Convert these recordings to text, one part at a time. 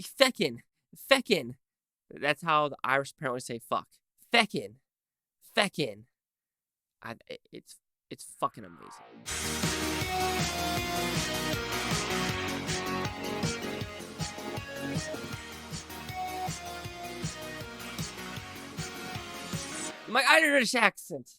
Feckin'. Feckin'. That's how the Irish apparently say fuck. Feckin'. Feckin'. It's fucking amazing. My Irish accent.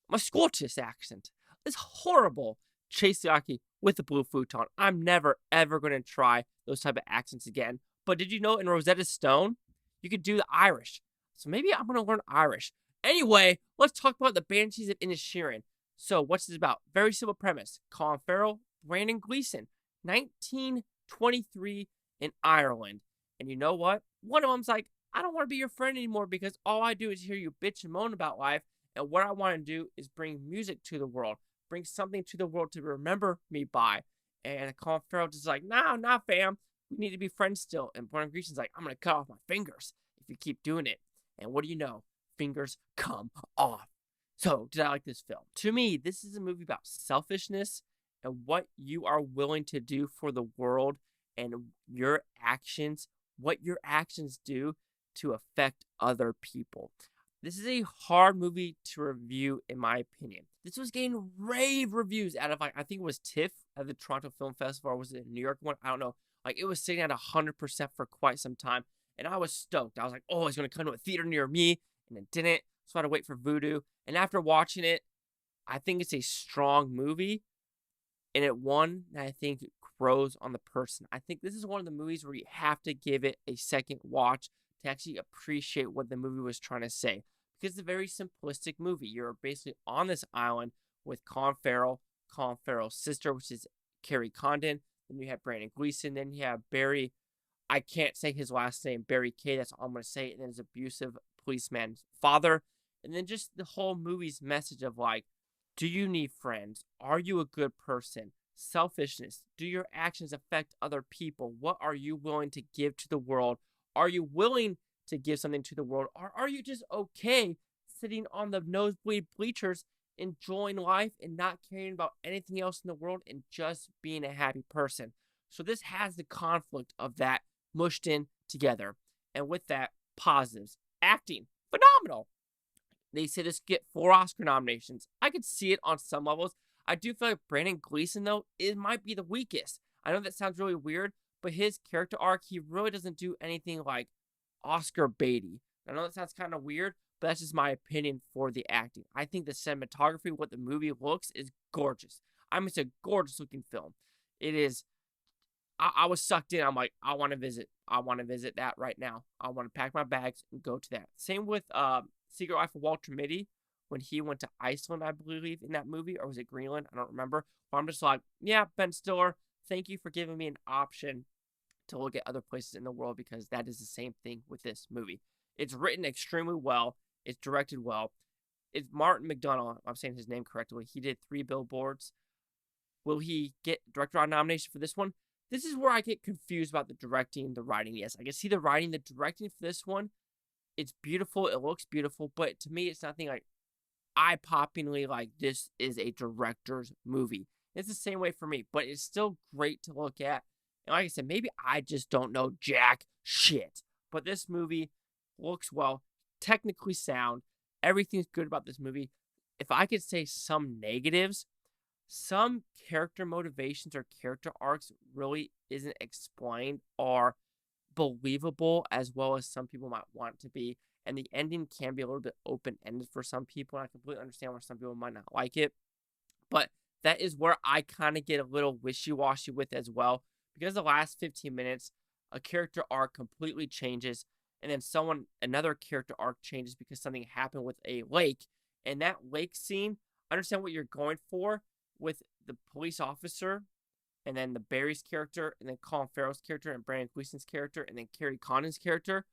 My Scottish accent. It's horrible. Chase Yaki with the blue futon. I'm never, ever going to try those type of accents again. But did you know in Rosetta Stone, you could do the Irish? So maybe I'm going to learn Irish. Anyway, let's talk about the Banshees of Inisherin. So what's this about? Very simple premise. Colin Farrell, Brandon Gleeson, 1923 in Ireland. And you know what? One of them's like, I don't want to be your friend anymore because all I do is hear you bitch and moan about life. And what I want to do is bring music to the world, bring something to the world to remember me by. And Colin Farrell just like, nah, fam. We need to be friends still. And Brandon Gleeson's like, I'm going to cut off my fingers if you keep doing it. And what do you know? Fingers come off. So, did I like this film? To me, this is a movie about selfishness and what you are willing to do for the world and your actions, what your actions do to affect other people. This is a hard movie to review, in my opinion. This was getting rave reviews out of, like, I think it was TIFF at the Toronto Film Festival, or was it a New York one? I don't know. Like, it was sitting at 100% for quite some time, and I was stoked. I was like, oh, it's going to come to a theater near me, and it didn't, so I had to wait for Voodoo. And after watching it, I think it's a strong movie, and it won, and I think it grows on the person. I think this is one of the movies where you have to give it a second watch to actually appreciate what the movie was trying to say. Because it's a very simplistic movie. You're basically on this island with Colin Farrell's sister, which is Kerry Condon. Then you have Brandon Gleeson. Then you have Barry, I can't say his last name, Barry K. That's all I'm going to say. And then his abusive policeman's father. And then just the whole movie's message of like, do you need friends? Are you a good person? Selfishness. Do your actions affect other people? What are you willing to give to the world? Are you willing to give something to the world? Or are you just okay sitting on the nosebleed bleachers, enjoying life and not caring about anything else in the world and just being a happy person? So this has the conflict of that mushed in together. And with that, positives. Acting, phenomenal. They said this get 4 Oscar nominations. I could see it on some levels. I do feel like Brandon Gleeson, though, it might be the weakest. I know that sounds really weird, but his character arc, he really doesn't do anything like Oscar baity. I know that sounds kind of weird, but that's just my opinion for the acting. I think the cinematography, what the movie looks, is gorgeous. I mean, it's a gorgeous looking film. It is. I was sucked in. I'm like, I want to visit. I want to visit that right now. I want to pack my bags and go to that. Same with Secret Life of Walter Mitty when he went to Iceland, I believe, in that movie, or was it Greenland? I don't remember. But I'm just like, yeah, Ben Stiller, thank you for giving me an option to look at other places in the world because that is the same thing with this movie. It's written extremely well. It's directed well. It's Martin McDonagh. I'm saying his name correctly. He did 3 Billboards. Will he get director nomination for this one? This is where I get confused about the directing, the writing. Yes, I can see the writing, the directing for this one. It's beautiful. It looks beautiful. But to me, it's nothing like eye-poppingly like this is a director's movie. It's the same way for me. But it's still great to look at. And like I said, maybe I just don't know jack shit. But this movie looks well, technically sound. Everything's good about this movie. If I could say some negatives, some character motivations or character arcs really isn't explained or believable as well as some people might want it to be. And the ending can be a little bit open-ended for some people. And I completely understand why some people might not like it. But that is where I kind of get a little wishy-washy with as well. Because the last 15 minutes, a character arc completely changes. And then another character arc changes because something happened with a lake. And that lake scene, I understand what you're going for with the police officer, and then the Barry's character, and then Colin Farrell's character, and Brandon Gleeson's character, and then Kerry Condon's character.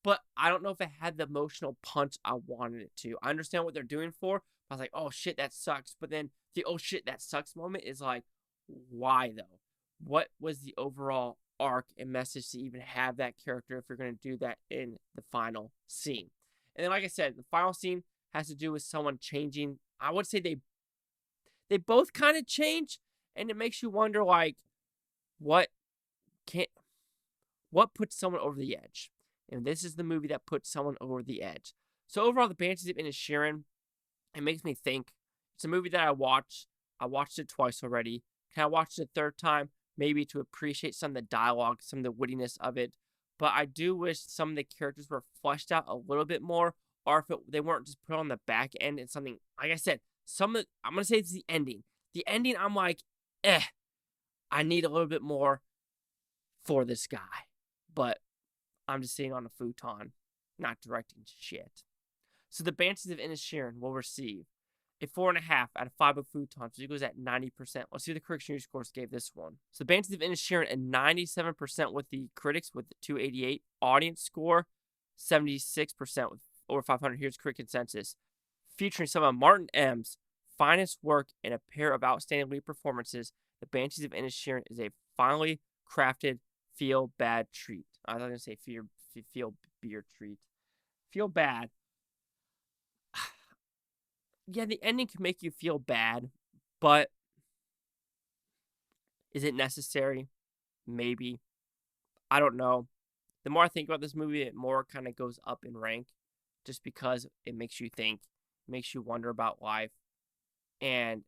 But I don't know if it had the emotional punch I wanted it to. I understand what they're doing for. I was like, oh shit, that sucks. But then the oh shit, that sucks moment is like, why though? What was the overall arc and message to even have that character if you're going to do that in the final scene? And then, like I said, the final scene has to do with someone changing. I would say they both kind of change, and it makes you wonder, like, what What puts someone over the edge? And this is the movie that puts someone over the edge. So overall, The Banshees of Inisherin, it makes me think. It's a movie that I watched. I watched it twice already. Can I watch it a third time? Maybe to appreciate some of the dialogue, some of the wittiness of it. But I do wish some of the characters were fleshed out a little bit more, or if they weren't just put on the back end and something. Like I said, I'm gonna say it's the ending. The ending, I'm like, I need a little bit more for this guy. But I'm just sitting on a futon, not directing shit. So The Banshees of Inisherin will receive a 4.5 out of 5 of futons, so it goes at 90%. Let's see what the critics' news scores gave this one. So The Banshees of Inisherin at 97% with the critics with the 288. Audience score, 76% with over 500. Here's critic consensus. Featuring some of Martin M's finest work in a pair of outstanding lead performances, The Banshees of Inisherin is a finely crafted feel-bad treat. I was going to say feel beer treat. Feel bad. Yeah, the ending can make you feel bad, but is it necessary? Maybe. I don't know. The more I think about this movie, the more it kind of goes up in rank just because it makes you think, makes you wonder about life. And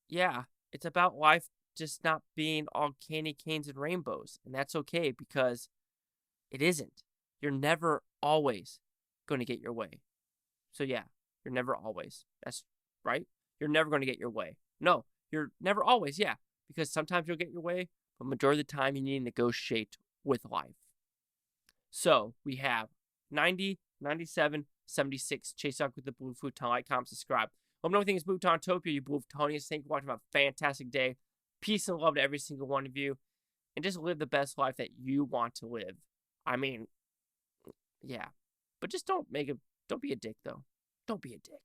yeah, it's about life just not being all candy canes and rainbows. And that's okay because it isn't. You're never always going to get your way. So yeah, you're never always. That's right. You're never going to get your way. No, you're never always. Yeah, because sometimes you'll get your way, but majority of the time you need to negotiate with life. So we have 90, 97, 76. Chase out with the Blue Futon. Like, comment, subscribe. Let me know what you think is Bluetopia, you Blue Futonians. Thank you for watching. Have a fantastic day. Peace and love to every single one of you. And just live the best life that you want to live. I mean, yeah. But just don't be a dick, though. Don't be a dick.